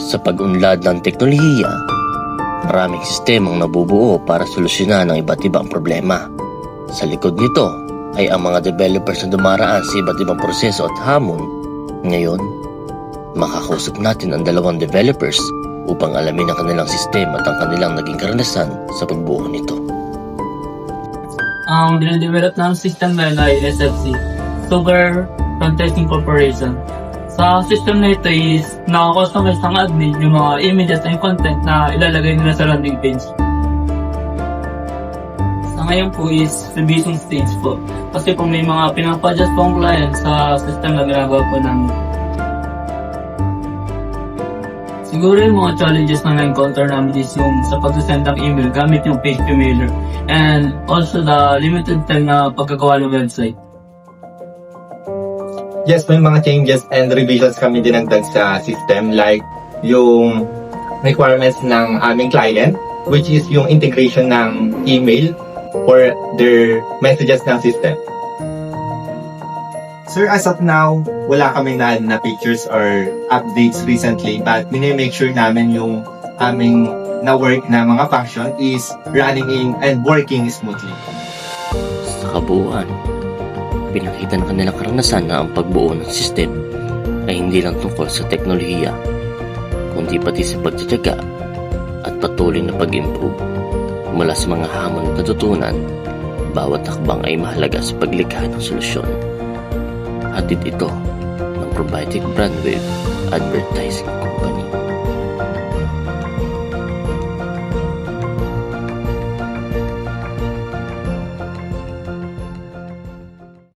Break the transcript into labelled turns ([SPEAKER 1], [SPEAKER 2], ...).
[SPEAKER 1] Sa pag-unlad ng teknolohiya, maraming sistemang nabubuo para solusyonan ang iba't ibang problema. Sa likod nito ay ang mga developers na dumaraan sa iba't ibang proseso at hamon. Ngayon, makakausap natin ang dalawang developers upang alamin ang kanilang sistema at ang kanilang naging karanasan sa pagbuo nito.
[SPEAKER 2] Ang dinidevelop ng system na yun ay SFC, Sugar Processing Corporation. Sa system na ito is nakakustomize ng admin yung mga images and content na ilalagay nila sa landing page. Sa ngayon po is revision stage po. Kasi kung may mga pinapadjust po ang client sa system na ginagawa po namin. Siguro yung mga challenges na na-encounter namin is yung sa pag-send ng email gamit yung PHP mailer and also the limited time na pagkagawa ng website.
[SPEAKER 3] Yes, may mga changes and revisions kami dinagdag sa system like yung requirements ng aming client, which is yung integration ng email or their messages ng system. Sir, as of now, wala kaming na pictures or updates recently, but minimake sure namin yung aming na-work na mga function is running in and working smoothly.
[SPEAKER 1] Sa kabuuan, pinakita ng kanilang karanasan na ang pagbuo ng system ay hindi lang tungkol sa teknolohiya, kundi pati sa pagtitiyaga at patuloy na pag-improve. Mula sa mga hamon at natutunan, bawat hakbang ay mahalaga sa paglikha ng solusyon. Hatid ito ng Probitic Brandwave Advertising Company.